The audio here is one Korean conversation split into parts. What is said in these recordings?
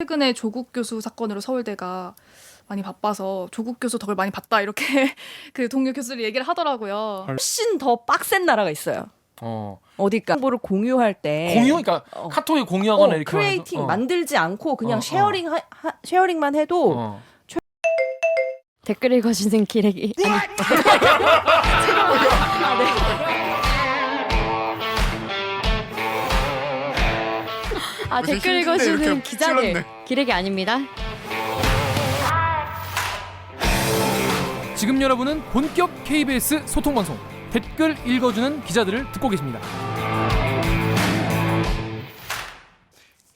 최근에 조국 교수 사건으로 서울대가 많이 바빠서 조국 교수 덕을 많이 봤다 이렇게 그 동료 교수들이 얘기를 하더라고요. 훨씬 더 빡센 나라가 있어요. 어디까 정보를 공유할 때 그러니까 카톡에 공유하거나 이렇게 크리에이팅 만들지 않고 그냥 어. 쉐어링만 해도 댓글 읽어주는 기레기. 아, 무슨 댓글 힘든데 읽어주는 이렇게 기자들. 찔렀네. 기레기 아닙니다. 지금 여러분은 본격 KBS 소통방송 댓글 읽어주는 기자들을 듣고 계십니다.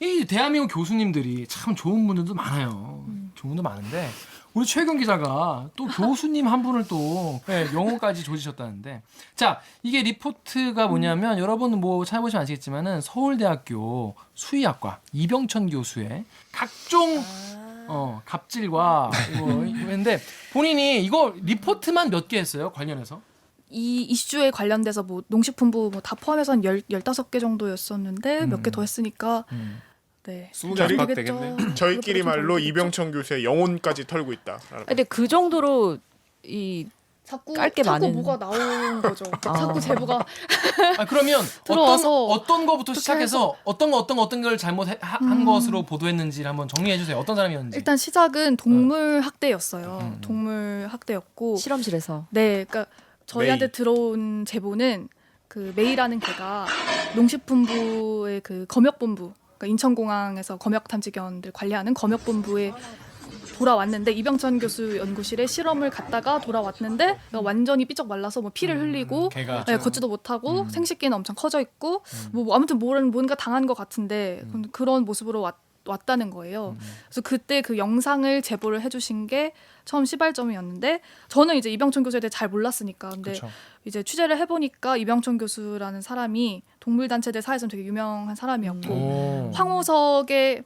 이 대한민국 교수님들이 참 좋은 분들도 많아요. 좋은 분도 많은데 우리 최경 기자가 또 교수님 한 분을 또 영어까지 조지셨다는데, 자, 이게 리포트가 뭐냐면 여러분 뭐 찾아보시면 아시겠지만은 서울대학교 수의학과 이병천 교수의 각종 갑질과 이거 했는데 본인이 이거 리포트만 몇 개 했어요, 관련해서? 이 이슈에 관련돼서 뭐 농식품부 뭐 다 포함해서 한 15개 정도였었는데 몇 개 더 했으니까 네. 20개 안팎 되겠네. 저희끼리 말로 이병천 교수의 영혼까지 털고 있다. 근데 그 정도로 이 자꾸 깔게 많은. 뭐가 나오는 거죠. 자꾸 제보가 그러면 들어와서 어떤 거부터 어떻게 시작해서 어떤 걸 잘못한 것으로 보도했는지를 한번 정리해 주세요. 어떤 사람이었는지. 일단 시작은 동물 학대였어요. 동물 학대였고 실험실에서 네, 그러니까 저희한테 메이. 들어온 제보는 그 메이라는 걔가 농식품부의 그 검역본부, 그러니까 인천공항에서 검역 탐지견들 관리하는 검역본부에 돌아왔는데 이병천 교수 연구실에 실험을 갔다가 돌아왔는데 완전히 삐쩍 말라서 뭐 피를 흘리고 걔가 네, 걷지도 못하고 생식기는 엄청 커져 있고 뭐 아무튼 뭔가 당한 것 같은데 그런 모습으로 왔다는 거예요. 그래서 그때 그 영상을 제보를 해주신 게 처음 시발점이었는데 저는 이제 이병천 교수에 대해 잘 몰랐으니까 근데 그쵸. 이제 취재를 해보니까 이병천 교수라는 사람이 동물단체들 사이에서는 되게 유명한 사람이었고 황우석의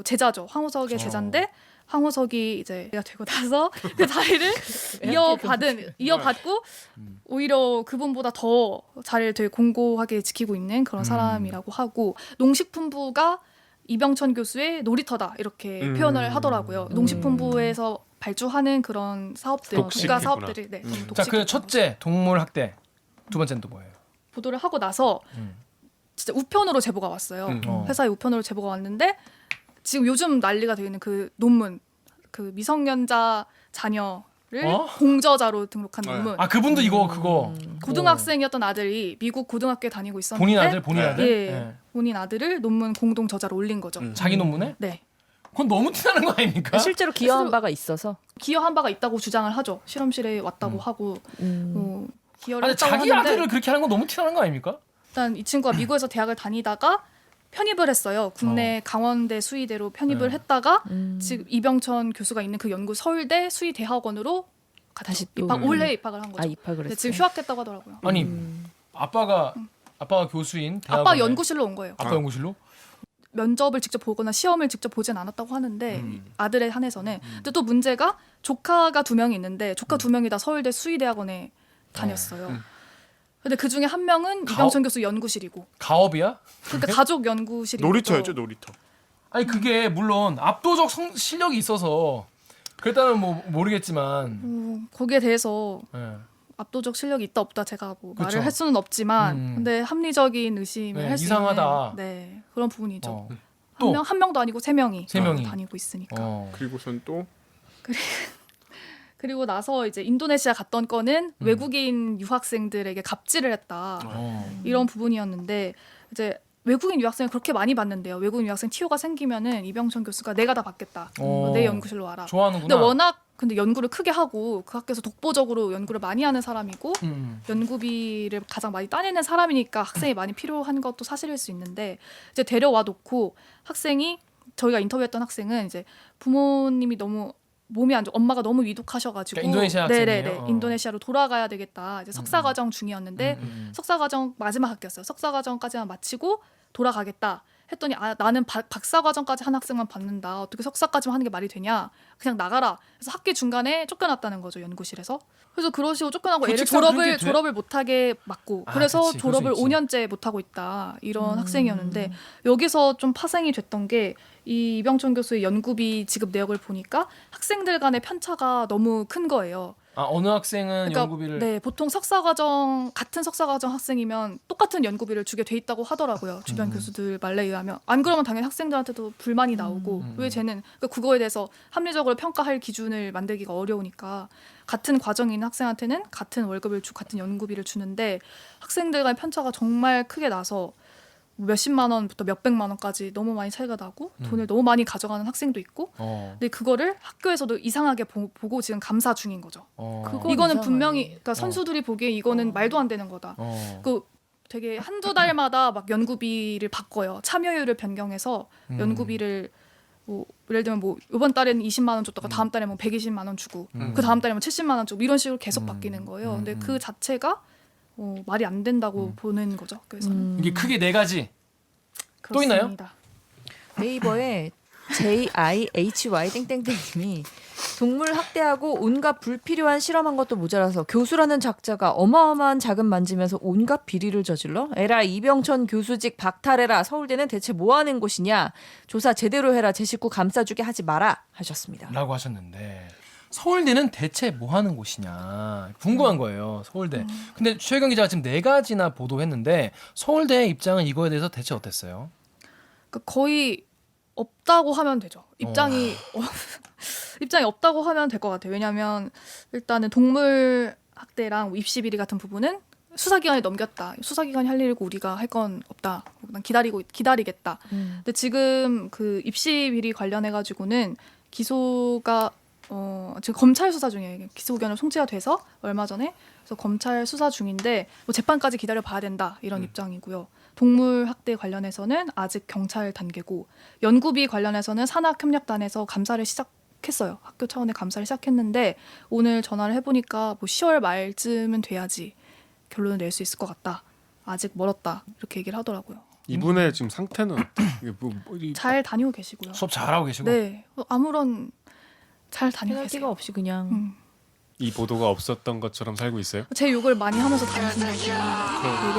제자죠. 황우석의 제자인데 황우석이 이제 내가 되고 나서 그 자리를 이어받고 오히려 그분보다 더 자리를 되게 공고하게 지키고 있는 그런 사람이라고 하고 농식품부가 이병천 교수의 놀이터다 이렇게 표현을 하더라고요. 농식품부에서 발주하는 그런 사업들, 국가 사업들이 자, 그 첫째 동물 학대, 두 번째는 또 뭐예요? 보도를 하고 나서 진짜 우편으로 제보가 왔어요. 회사에 우편으로 제보가 왔는데 지금 요즘 난리가 되어 있는 그 논문, 그 미성년자 자녀를 공저자로 등록한 논문. 아, 그분도 이거 그거 고등학생이었던 아들이 미국 고등학교에 다니고 있었는데 본인 아들? 예, 네. 본인 아들을 논문 공동 저자로 올린 거죠. 자기 논문에? 네. 그건 너무 티나는 거 아닙니까? 실제로 기여한 바가 있어서 기여한 바가 있다고 주장을 하죠. 실험실에 왔다고 하고 기여를 아니, 했다고 자기 하는데 아들을 그렇게 하는 건 너무 티나는 거 아닙니까? 일단 이 친구가 미국에서 대학을 다니다가 편입을 했어요. 국내 강원대 수의대로 편입을 했다가 지금 이병천 교수가 있는 그 연구 서울대 수의대학원으로 다시 또 올해 입학을 한 거죠. 입학을 근데 했어요. 지금 휴학했다고 하더라고요. 아니, 아빠가 교수인 아빠 대학원에 연구실로 온 거예요. 아빠 연구실로? 면접을 직접 보거나 시험을 직접 보진 않았다고 하는데 아들에 한해서는 근데 또 문제가 조카가 2명이 있는데 조카 2명이 다 서울대 수의대학원에 다녔어요. 근데 그 중에 한 명은 이병천 교수 연구실이고 가업이야? 그러니까 가족 연구실이고 놀이터였죠, 놀이터. 아니, 그게 물론 압도적 실력이 있어서 그랬다면 뭐 모르겠지만 거기에 대해서 예. 압도적 실력이 있다 없다 제가 뭐 그쵸. 말을 할 수는 없지만 근데 합리적인 의심을 네, 할 수 이상하다. 있는 네, 그런 부분이죠. 또 한 명도 아니고 3명이 세 명이. 다니고 있으니까. 그리고선 또 그리고 나서 이제 인도네시아 갔던 건은 외국인 유학생들에게 갑질을 했다. 이런 부분이었는데 이제 외국인 유학생을 그렇게 많이 봤는데요. 외국인 유학생 TO가 생기면은 이병천 교수가 내가 다 받겠다. 내 연구실로 와라. 좋아하는구나. 근데 워낙 연구를 크게 하고 그 학교에서 독보적으로 연구를 많이 하는 사람이고 연구비를 가장 많이 따내는 사람이니까 학생이 많이 필요한 것도 사실일 수 있는데 이제 데려와 놓고 학생이 저희가 인터뷰했던 학생은 이제 부모님이 너무 몸이 안 좋고 엄마가 너무 위독하셔가지고 그러니까 인도네시아 학생이에요? 네네네 인도네시아로 돌아가야 되겠다. 이제 석사과정 중이었는데 석사과정 마지막 학기였어요. 석사과정까지만 마치고 돌아가겠다 했더니 나는 박사 과정까지 한 학생만 받는다. 어떻게 석사까지만 하는 게 말이 되냐? 그냥 나가라. 그래서 학기 중간에 쫓겨났다는 거죠, 연구실에서. 그래서 그러시고 쫓겨나고 애를 사실상 그렇게 돼? 졸업을 못하게 막고 그래서 그치, 그럴 수 졸업을 있지. 5년째 못하고 있다. 이런 학생이었는데 여기서 좀 파생이 됐던 게 이 이병천 교수의 연구비 지급 내역을 보니까 학생들 간의 편차가 너무 큰 거예요. 어느 학생은 연구비를 네, 보통 같은 석사과정 학생이면 똑같은 연구비를 주게 돼 있다고 하더라고요. 주변 교수들 말에 의하면. 안 그러면 당연히 학생들한테도 불만이 나오고 왜 쟤는 그러니까 그거에 대해서 합리적으로 평가할 기준을 만들기가 어려우니까 같은 과정에 있는 학생한테는 같은 월급을 같은 연구비를 주는데 학생들 간의 편차가 정말 크게 나서 몇십만 원부터 몇백만 원까지 너무 많이 차이가 나고 돈을 너무 많이 가져가는 학생도 있고 근데 그거를 학교에서도 이상하게 보고 지금 감사 중인 거죠. 그거 이거는 이상하네. 분명히 그러니까 선수들이 보기에 이거는 말도 안 되는 거다. 그 되게 한두 달마다 막 연구비를 바꿔요. 참여율을 변경해서 연구비를 뭐 예를 들면 뭐 이번 달에는 20만 원 줬다가 다음 달에 뭐 120만 원 주고 그 다음 달에 뭐 70만 원 주고 이런 식으로 계속 바뀌는 거예요. 근데 그 자체가 말이 안 된다고 보는 거죠. 그래서 이게 크게 네 가지. 또 있나요? 그렇습니다. 네이버에 JIHY 땡땡땡님이 동물 학대하고 온갖 불필요한 실험한 것도 모자라서 교수라는 작자가 어마어마한 자금 만지면서 온갖 비리를 저질러? 에라 이병천 교수직 박탈해라. 서울대는 대체 뭐하는 곳이냐. 조사 제대로 해라. 제 식구 감싸주게 하지 마라 하셨습니다. 라고 하셨는데 서울대는 대체 뭐 하는 곳이냐 궁금한 거예요. 서울대. 근데 최경 기자가 지금 네 가지나 보도했는데 서울대의 입장은 이거에 대해서 대체 어땠어요? 그러니까 거의 없다고 하면 되죠. 입장이 없다고 하면 될 것 같아요. 왜냐하면 일단은 동물 학대랑 입시 비리 같은 부분은 수사기관에 넘겼다. 수사기관이 할 일이고 우리가 할 건 없다. 난 기다리겠다. 근데 지금 그 입시 비리 관련해 가지고는 기소가 지금 검찰 수사 중이에요. 기소 의견을 송치가 돼서 얼마 전에 그래서 검찰 수사 중인데 뭐 재판까지 기다려 봐야 된다 이런 입장이고요. 동물 학대 관련해서는 아직 경찰 단계고 연구비 관련해서는 산학협력단에서 감사를 시작했어요. 학교 차원의 감사를 시작했는데 오늘 전화를 해보니까 뭐 10월 말쯤은 돼야지 결론을 낼 수 있을 것 같다. 아직 멀었다 이렇게 얘기를 하더라고요. 이분의 지금 상태는 어때? 이게 잘 다니고 계시고요. 수업 잘하고 계시고. 네, 아무런 잘 다니고 페널티가 계세요. 없이 그냥 이 보도가 없었던 것처럼 살고 있어요? 제 욕을 많이 하면서 다니신다고 얘기를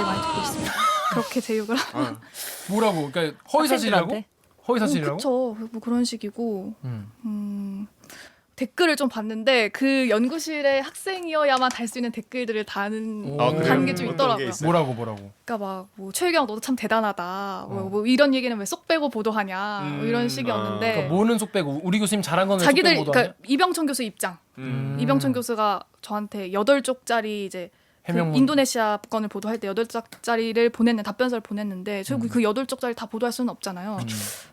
많이 듣고 있습니다. 그렇게 제 욕을 뭐라고? 그러니까 허위 사실이라고? 학생들한테? 허위 사실이라고? 그렇죠. 뭐 그런 식이고 댓글을 좀 봤는데 그 연구실의 학생이어야만 달 수 있는 댓글들을 다는 게 좀 있더라고요. 뭐라고? 그러니까 막 뭐 최유경 너도 참 대단하다. 뭐 이런 얘기는 왜 쏙 빼고 보도하냐. 뭐 이런 식이었는데 그러니까 뭐는 속 빼고 우리 교수님 잘한 건왜 속 자기들 빼고 보도하냐? 그러니까 이병천 교수 입장. 이병천 교수가 저한테 8쪽짜리 이제 그 해명문. 인도네시아 건을 보도할 때 8쪽짜리를 답변서를 보냈는데 저 그 8쪽짜리 다 보도할 수는 없잖아요.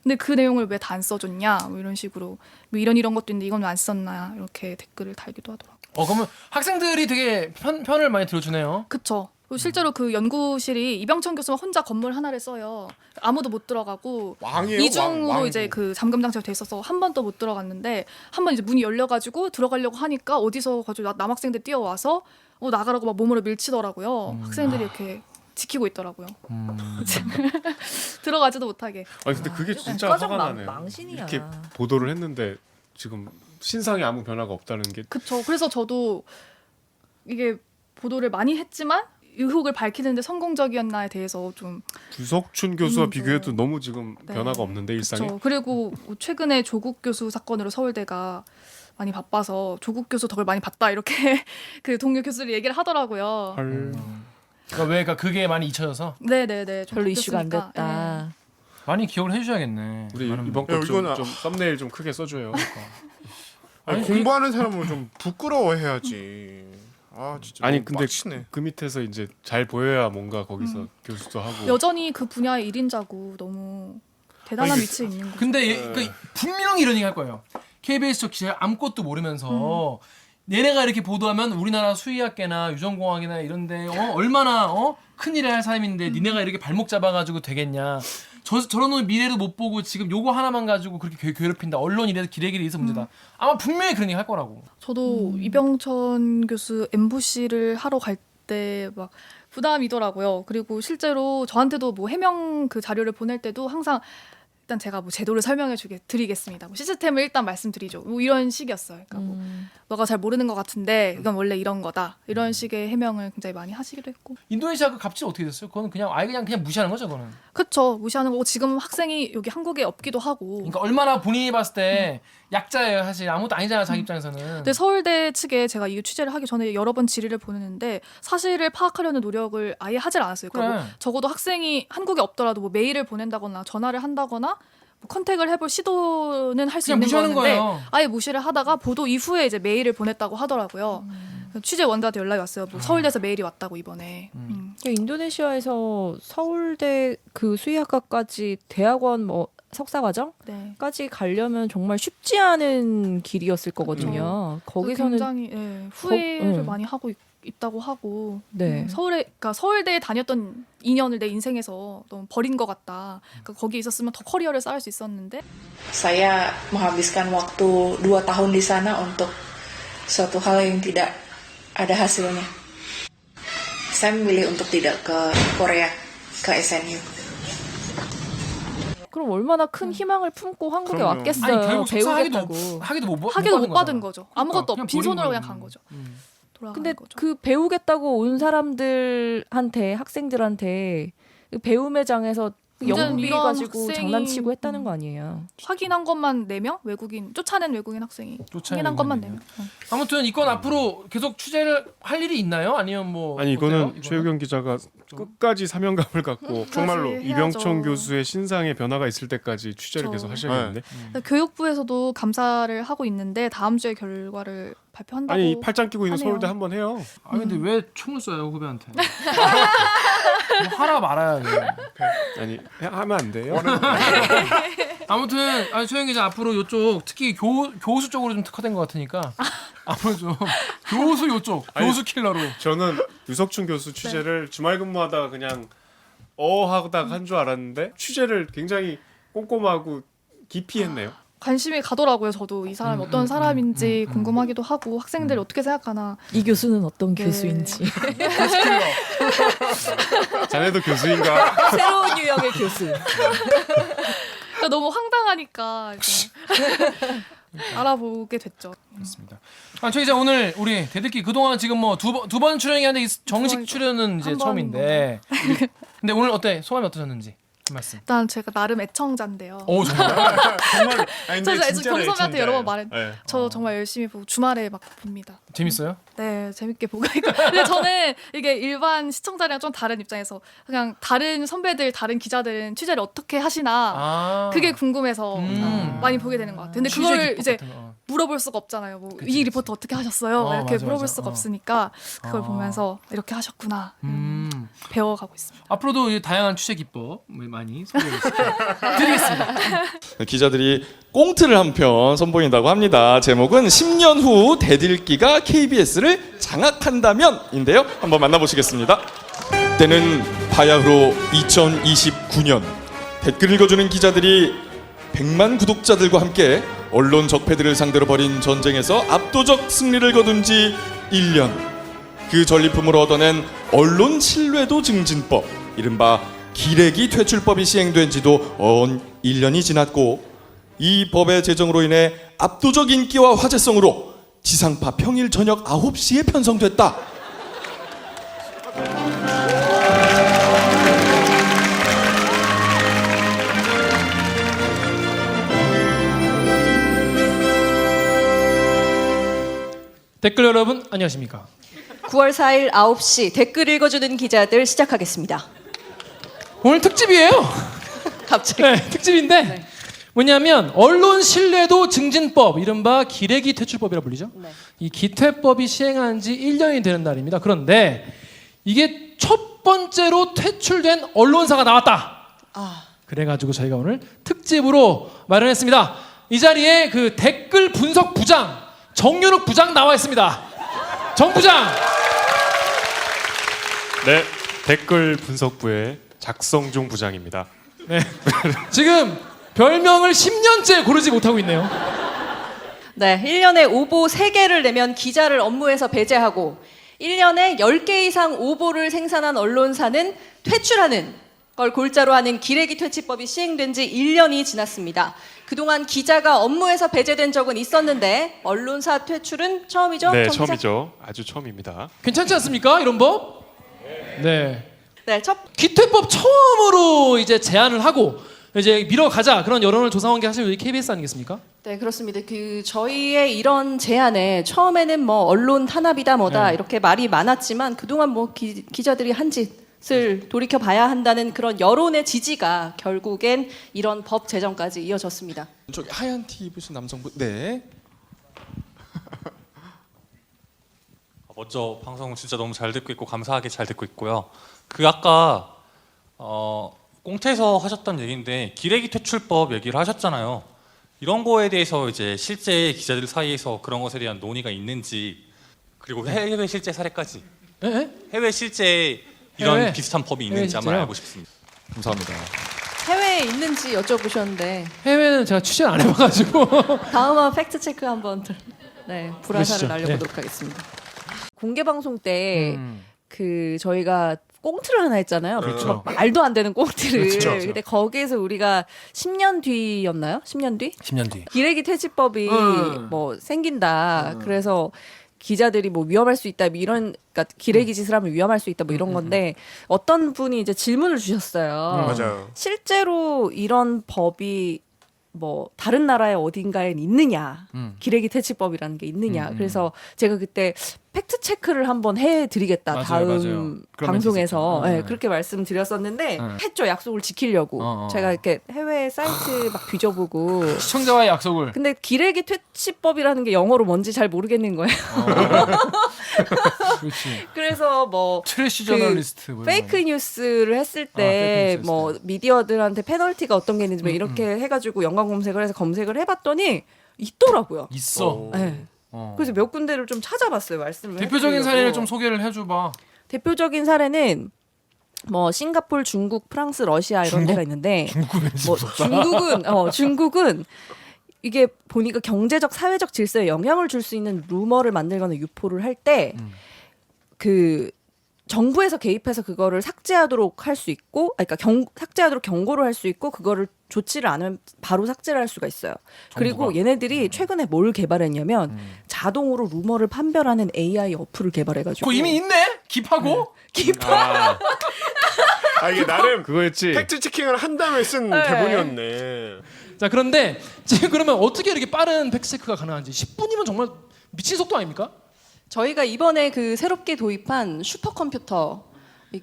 근데 그 내용을 왜 다 안 써줬냐 뭐 이런 식으로 뭐 이런 것도 있는데 이건 왜 안 썼나 이렇게 댓글을 달기도 하더라고요. 그러면 학생들이 되게 편을 많이 들어주네요. 그쵸. 실제로 그 연구실이 이병천 교수가 혼자 건물 하나를 써요. 아무도 못 들어가고 왕이에요, 이중으로 왕. 이제 그 잠금 장치가 돼 있어서 한 번도 못 들어갔는데 한 번 이제 문이 열려가지고 들어가려고 하니까 어디서 가지고 남학생들 뛰어와서 나가라고 막 몸으로 밀치더라고요. 학생들이 이렇게 지키고 있더라고요. 들어가지도 못하게. 아니 근데 그게 진짜 국가적 화가 나네요. 망신이야. 이렇게 보도를 했는데 지금 신상에 아무 변화가 없다는 게 그쵸. 그래서 저도 이게 보도를 많이 했지만 의혹을 밝히는데 성공적이었나에 대해서 좀 구석춘 교수와 좀- 비교해도 너무 지금 네. 변화가 없는데 일상에. 그렇죠. 그리고 최근에 조국 교수 사건으로 서울대가 많이 바빠서 조국 교수 덕을 많이 봤다 이렇게 그 동료 교수들이 얘기를 하더라고요. 헐. 그러니까 그게 많이 잊혀져서 네네네. 별로 이슈가 안 바뀌었으니까. 됐다. 많이 기억을 해주셔야겠네. 우리 많은 이번 야, 거 좀 이거는- 썸네일 좀 크게 써줘요. 아니, 공부하는 사람은 좀 부끄러워해야지. 아 진짜 아니 너무 근데 빡치네. 그 밑에서 이제 잘 보여야 뭔가 거기서 교수도 하고. 여전히 그 분야의 1인자고 너무 대단한 아니, 위치에 있는 거죠. 근데 분명히 이런 얘기 할 거예요. KBS 쪽 기자 아무것도 모르면서 얘네가 이렇게 보도하면 우리나라 수의학계나 유전공학이나 이런데 얼마나 큰 일을 할 사람인데 니네가 이렇게 발목 잡아가지고 되겠냐. 저런 놈의 미래도 못 보고 지금 요거 하나만 가지고 그렇게 괴롭힌다. 언론이 이래서 기레기를 해서 문제다. 아마 분명히 그런 얘기 할 거라고. 저도 이병천 교수 MBC를 하러 갈 때 막 부담이더라고요. 그리고 실제로 저한테도 뭐 해명 그 자료를 보낼 때도 항상 일단 제가 뭐 제도를 설명해 드리겠습니다. 뭐 시스템을 일단 말씀드리죠. 뭐 이런 식이었어요. 그러니까 뭐 너가 잘 모르는 것 같은데 이건 원래 이런 거다. 이런 식의 해명을 굉장히 많이 하시기도 했고. 인도네시아 그 값이 어떻게 됐어요? 그거는 그냥 아예 그냥 무시하는 거죠, 그거는. 그렇죠. 무시하는 거고 지금 학생이 여기 한국에 없기도 하고. 그러니까 얼마나 본인이 봤을 때 약자예요, 사실. 아무것도 아니잖아, 자기 입장에서는. 근데 서울대 측에 제가 이 취재를 하기 전에 여러 번 질의를 보냈는데 사실을 파악하려는 노력을 아예 하질 않았어요. 그러니까 뭐 적어도 학생이 한국에 없더라도 뭐 메일을 보낸다거나 전화를 한다거나 뭐 컨택을 해볼 시도는 할 수 있는 무시하는 거였는데 거예요. 아예 무시를 하다가 보도 이후에 이제 메일을 보냈다고 하더라고요. 취재원들한테 연락이 왔어요. 뭐 서울대에서 메일이 왔다고 이번에. 인도네시아에서 서울대 그 수의학과까지 대학원 뭐 석사과정까지 네. 가려면 정말 쉽지 않은 길이었을 거거든요. 거기서는 굉장히 후회를 많이 하고 있다고 하고 네. 그러니까 서울대에 다녔던 2년을 내 인생에서 너무 버린 것 같다. 그러니까 거기 있었으면 더 커리어를 쌓을 수 있었는데. Saya menghabiskan waktu 2 tahun di sana untuk suatu hal yang tidak ada hasilnya. Saya memilih untuk tidak ke Korea, ke SNU. 그럼 얼마나 큰 희망을 품고 한국에 그럼요. 왔겠어요. 아니, 결국 배우겠다고. 하기도 못 하기도 못 거잖아. 받은 거죠. 아무것도 그냥 빈손으로 버린 그냥 간 거죠. 돌아간 근데 거죠. 그 배우겠다고 온 사람들한테 학생들한테 그 배움의 장에서 영비 이런 가지고 학생이- 장난치고 했다는 거 아니에요. 확인한 것만 4명? 외국인 쫓아낸 외국인 학생이 확인한 것만 4명. 아무튼 이건 앞으로 계속 취재를 할 일이 있나요? 아니면 뭐 아니 어때요? 이거는 최유경 기자가 끝까지 사명감을 갖고 정말로 해야죠. 이병천 교수의 신상의 변화가 있을 때까지 취재를 그렇죠. 계속 하셔야겠는데. 교육부에서도 감사를 하고 있는데 다음 주에 결과를 발표한다고. 아니 팔짱 끼고 있는 하네요. 서울대 한번 해요. 아 근데 왜 총을 쏴요 후배한테? 뭐 하라 말아야 돼. 아니 하면 안 돼요? 아무튼 최영 기자 앞으로 요쪽 특히 교수 쪽으로 좀 특화된 것 같으니까 앞으로 좀 교수 요쪽 교수 킬러로. 저는 유석춘 교수 취재를 주말 근무하다가 그냥 하다가 한 줄 알았는데 취재를 굉장히 꼼꼼하고 깊이 했네요. 관심이 가더라고요. 저도 이 사람이 어떤 사람인지 궁금하기도 하고 학생들이 어떻게 생각하나. 이 교수는 어떤 네. 교수인지. 자네도 교수인가? 새로운 유형의 교수. 그러니까 너무 황당하니까 이제 알아보게 됐죠. 그렇습니다. 최 기자 오늘 우리 대들기 그동안 지금 뭐 두 번 출연이었는데 이 정식 번, 출연은 이제 한 처음인데 근데 오늘 어때? 소감이 어떠셨는지 한 말씀. 일단 제가 나름 애청자인데요. 정말. 정말. 아니, 저 근데 이제 진짜로 경선한테 여러 번 애청자예요. 말했. 네. 저 정말 열심히 보고 주말에 막 봅니다. 재밌어요? 네, 재밌게 보고 있고. 근데 저는 이게 일반 시청자랑 좀 다른 입장에서 그냥 다른 선배들, 다른 기자들은 취재를 어떻게 하시나 그게 궁금해서 많이 보게 되는 것 같아요. 근데 취재 그걸 기법 이제 같은 거. 물어볼 수가 없잖아요. 뭐 그치, 이 리포트 어떻게 하셨어요? 어, 이렇게 맞아, 물어볼 맞아. 수가 없으니까 그걸 보면서 이렇게 하셨구나 배워가고 있습니다. 앞으로도 이 다양한 취재 기법 많이 소개해 드리겠습니다. 기자들이 꽁트를 한 편 선보인다고 합니다. 제목은 10년 후 대들기가 KBS를 장악한다면인데요. 한번 만나보시겠습니다. 때는 바야흐로 2029년 댓글 읽어주는 기자들이 100만 구독자들과 함께 언론 적폐들을 상대로 벌인 전쟁에서 압도적 승리를 거둔 지 1년. 그 전리품으로 얻어낸 언론 신뢰도 증진법, 이른바 기레기 퇴출법이 시행된 지도 1년이 지났고 이 법의 제정으로 인해 압도적 인기와 화제성으로 지상파 평일 저녁 9시에 편성됐다. 댓글 여러분 안녕하십니까? 9월 4일 9시 댓글 읽어주는 기자들 시작하겠습니다. 오늘 특집이에요. 갑자기. 네, 특집인데 뭐냐면 언론 신뢰도 증진법, 이른바 기레기 퇴출법이라 불리죠. 네. 이 기퇴법이 시행한 지 1년이 되는 날입니다. 그런데 이게 첫 번째로 퇴출된 언론사가 나왔다. 그래가지고 저희가 오늘 특집으로 마련했습니다. 이 자리에 그 댓글 분석 부장 정윤욱 부장 나와 있습니다. 정 부장. 네, 댓글 분석부의 작성중 부장입니다. 네. 지금 별명을 10년째 고르지 못하고 있네요. 네, 1년에 오보 3개를 내면 기자를 업무에서 배제하고 1년에 10개 이상 오보를 생산한 언론사는 퇴출하는 걸 골자로 하는 기레기 퇴치법이 시행된 지 1년이 지났습니다. 그동안 기자가 업무에서 배제된 적은 있었는데 언론사 퇴출은 처음이죠? 네, 정 기자? 처음이죠. 아주 처음입니다. 괜찮지 않습니까? 이런 법? 네. 네, 첫 기퇴법 처음으로 이제 제안을 하고 이제 밀어가자 그런 여론을 조사한 게 사실 우리 KBS 아니겠습니까? 네, 그렇습니다. 저희의 이런 제안에 처음에는 뭐 언론 탄압이다 뭐다 이렇게 말이 많았지만 그동안 뭐 기자들이 한 짓을 돌이켜 봐야 한다는 그런 여론의 지지가 결국엔 이런 법 제정까지 이어졌습니다. 저기 하얀 티 입으신 남성분. 네. 먼저 방송 진짜 너무 잘 듣고 있고 감사하게 잘 듣고 있고요. 그 아까 꽁트에서 하셨던 얘기인데 기레기 퇴출법 얘기를 하셨잖아요. 이런 거에 대해서 이제 실제 기자들 사이에서 그런 것에 대한 논의가 있는지 그리고 해외 실제 사례까지 해외 실제 이런 해외? 비슷한 법이 해외 있는지 한번 실제요? 알고 싶습니다. 감사합니다. 해외에 있는지 여쭤보셨는데 해외는 제가 취재를 안 해봐가지고 다음은 팩트 체크 한번 불화사를 그러시죠. 날려보도록 하겠습니다. 공개 방송 때 음. 그 저희가 꽁트를 하나 했잖아요. 그렇죠. 막 말도 안 되는 꽁트를. 그렇죠. 근데 거기에서 우리가 10년 뒤였나요? 10년 뒤? 10년 뒤. 기레기 퇴치법이 뭐 생긴다. 그래서 기자들이 뭐 위험할 수 있다. 뭐 이런 그러니까 기레기 짓을 하면 위험할 수 있다. 뭐 이런 건데 어떤 분이 이제 질문을 주셨어요. 맞아요. 실제로 이런 법이 뭐 다른 나라의 어딘가에 있느냐, 기레기 퇴치법이라는 게 있느냐. 그래서 제가 그때 팩트 체크를 한번 해드리겠다. 맞아요, 다음 맞아요. 그런 방송에서 멘트 있었죠. 네, 그렇게 말씀드렸었는데 네. 했죠. 약속을 지키려고. 제가 이렇게 해외 사이트 막 뒤져보고. 시청자와의 약속을. 근데 기레기 퇴치법이라는 게 영어로 뭔지 잘 모르겠는 거예요. 그렇지. 그래서 뭐 트래시 그 저널리스트. 뭐 이런 페이크 뉴스를 했을 페이크 때 뉴스 뭐 했을 미디어들한테 페널티가 어떤 게 있는지 뭐 이렇게 해가지고 연관 검색을 해서 검색을 해봤더니 있더라고요. 거. 있어. 네. 어. 그래서 몇 군데를 좀 찾아봤어요. 말씀을 대표적인 해드리려고. 사례를 좀 소개를 해줘봐. 대표적인 사례는 뭐 싱가포르, 중국, 프랑스, 러시아 이런 데가 있는데 중국 왠지 뭐 무섭다. 중국은 이게 보니까 경제적 사회적 질서에 영향을 줄 수 있는 루머를 만들거나 유포를 할 때 그 정부에서 개입해서 그거를 삭제하도록 할 수 있고, 그러니까 삭제하도록 경고를 할 수 있고, 그거를 조치를 안 하면 바로 삭제를 할 수가 있어요. 그리고 얘네들이 최근에 뭘 개발했냐면 자동으로 루머를 판별하는 AI 어플을 개발해가지고. 그거 이미 있네? 깁하고? 이게 나름 그거였지. 팩트 체킹을 한 다음에 쓴 대본이었네. 자 그런데 지금 그러면 어떻게 이렇게 빠른 팩트 체크가 가능한지 10분이면 정말 미친 속도 아닙니까? 저희가 이번에 그 새롭게 도입한 슈퍼컴퓨터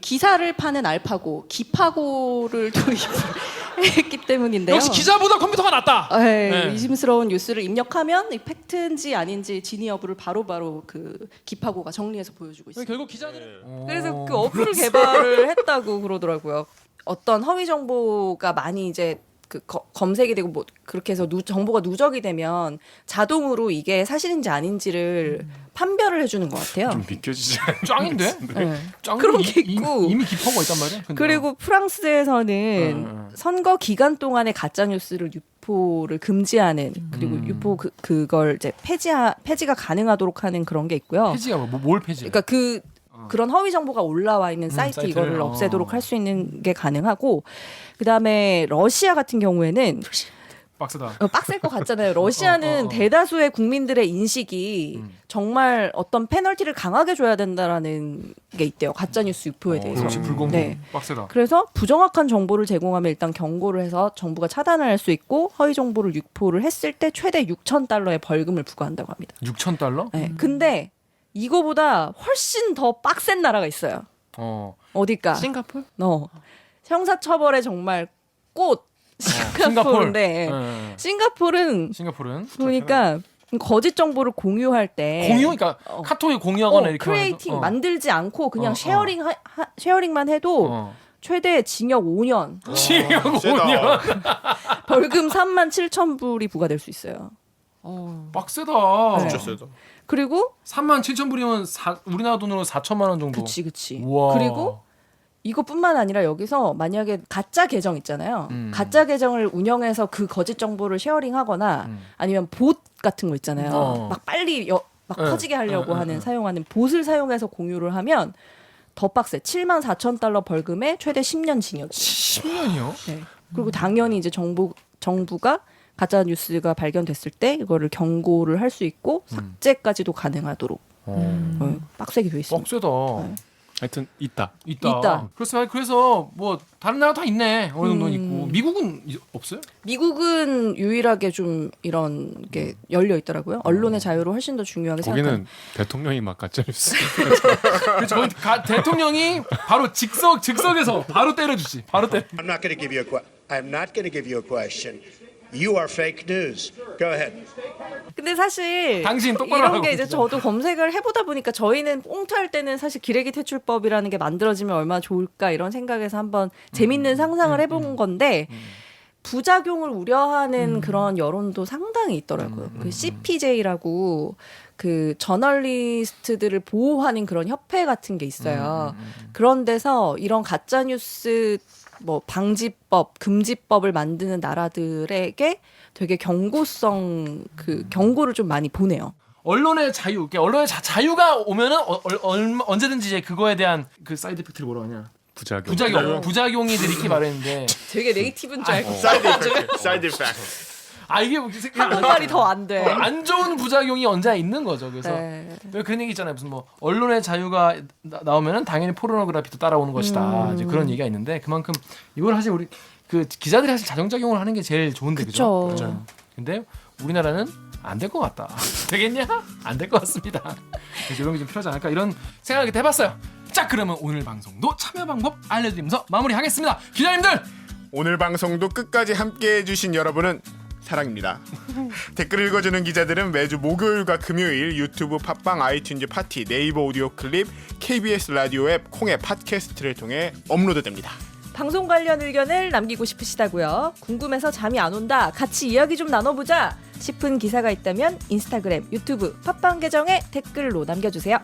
기사를 파는 알파고, 기파고를 도입했기 때문인데요. 역시 기자보다 컴퓨터가 낫다. 네. 의심스러운 뉴스를 입력하면 이 팩트인지 아닌지 진위 여부를 바로바로 그 기파고가 정리해서 보여주고 있습니다. 결국 기자들은 그래서 그 어플을 개발을 했다고 그러더라고요. 어떤 허위 정보가 많이 이제 그 검색이 되고 뭐 그렇게 해서 정보가 누적이 되면 자동으로 이게 사실인지 아닌지를 판별을 해주는 것 같아요. 좀 믿겨지지 않아. 짱인데? 네. 짱인데 그런 게 있고. 이미 깁하고 있단 말이야. 근데. 그리고 프랑스에서는 선거 기간 동안에 가짜 뉴스를 유포를 금지하는 그리고 유포 그걸 이제 폐지가 가능하도록 하는 그런 게 있고요. 폐지가 뭘 폐지? 그러니까 그런 허위 정보가 올라와 있는 사이트 사이트를, 이거를 없애도록 할 수 있는 게 가능하고, 그다음에 러시아 같은 경우에는 박스다. 빡셀 것 같잖아요. 러시아는 대다수의 국민들의 인식이 정말 어떤 페널티를 강하게 줘야 된다라는 게 있대요. 가짜 뉴스 유포에 대해서. 역시 불공정. 네. 빡세다. 그래서 부정확한 정보를 제공하면 일단 경고를 해서 정부가 차단을 할 수 있고, 허위 정보를 유포를 했을 때 최대 6,000달러의 벌금을 부과한다고 합니다. 6,000달러? 네. 근데 이거보다 훨씬 더 빡센 나라가 있어요. 어딜까? 싱가포르? 형사처벌의 정말 꽃 싱가포르인데 싱가포르는 보니까 거짓 정보를 공유할 때 그러니까 카톡에 공유하거나 이렇게 크리에이팅 만들지 않고 그냥 쉐어링만 해도 최대 징역 5년, 징역 5년, 벌금 37,000불이 부과될 수 있어요. 빡세다. 진짜 세다. 그리고 37,000불이면 우리나라 돈으로 4천만 원 정도. 그치. 우와. 그리고 이것뿐만 아니라 여기서 만약에 가짜 계정 있잖아요. 가짜 계정을 운영해서 그 거짓 정보를 쉐어링하거나 아니면 봇 같은 거 있잖아요. 막 빨리 막 응. 커지게 하려고 응, 하는 응. 사용하는 봇을 사용해서 공유를 하면 더 빡세. 74,000달러 벌금에 최대 10년 징역. 10년이요? 네. 그리고 당연히 이제 정부가 가짜 뉴스가 발견됐을 때 이거를 경고를 할 수 있고 삭제까지도 가능하도록 빡세게 돼 있습니다. 빡세다. 하여튼 있다. 있다. 그래서 뭐 다른 나라 다 있네. 어느 정도는 있고. 미국은 없어요? 미국은 유일하게 좀 이런 게 열려 있더라고요. 언론의 자유를 훨씬 더 중요하게 생각하는. 거기는 대통령이 막 가짜 뉴스. 그렇죠. 거기 대통령이 바로 즉석에서 바로 때려주지. 바로 때려. I'm not going to give you a question. You are fake news. Go ahead. 근데 사실 당신 똑바로 이런 하라고 게 이제 진짜. 저도 검색을 해보다 보니까 저희는 꽁트할 때는 사실 기레기 퇴출법이라는 게 만들어지면 얼마나 좋을까 이런 생각에서 한번 재밌는 상상을 해본 건데 부작용을 우려하는 그런 여론도 상당히 있더라고요. 그 CPJ라고 그 저널리스트들을 보호하는 그런 협회 같은 게 있어요. 그런 데서 이런 가짜 뉴스 뭐 방지법, 금지법을 만드는 나라들에게 되게 경고성 그 경고를 좀 많이 보내요. 언론의 자유, 그러니까 언론의 자유가 오면은 언제든지 이제 그거에 대한 그 사이드 이펙트를 뭐라고 하냐? 부작용이 들이기 마련인데 되게 네이티브인 줄 알고. 사이드 이펙트. 이게 한국말이 더 안 돼. 안 좋은 부작용이 언제나 있는 거죠. 그래서 왜 그런 얘기 있잖아요. 무슨 뭐 언론의 자유가 나오면은 당연히 포르노그래피도 따라오는 것이다. 이제 그런 얘기가 있는데 그만큼 이걸 사실 우리 그 기자들이 사실 자정작용을 하는 게 제일 좋은데 그죠? 그렇죠. 근데 우리나라는 안 될 것 같다. 되겠냐? 안 될 것 같습니다. 그래서 이런 게 좀 필요하지 않을까 이런 생각을 해봤어요. 자, 그러면 오늘 방송도 참여 방법 알려드리면서 마무리하겠습니다. 기자님들 오늘 방송도 끝까지 함께해 주신 여러분은 사랑입니다. 댓글 읽어주는 기자들은 매주 목요일과 금요일 유튜브, 팟빵, 아이튠즈 파티, 네이버 오디오 클립, KBS 라디오 앱, 콩의 팟캐스트를 통해 업로드됩니다. 방송 관련 의견을 남기고 싶으시다고요? 궁금해서 잠이 안 온다. 같이 이야기 좀 나눠보자 싶은 기사가 있다면 인스타그램, 유튜브, 팟빵 계정에 댓글로 남겨주세요.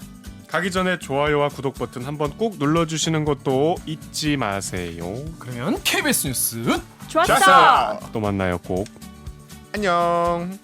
가기 전에 좋아요와 구독 버튼 한번 꼭 눌러주시는 것도 잊지 마세요. 그러면 KBS 뉴스 좋았어. 또 만나요 꼭. 안녕.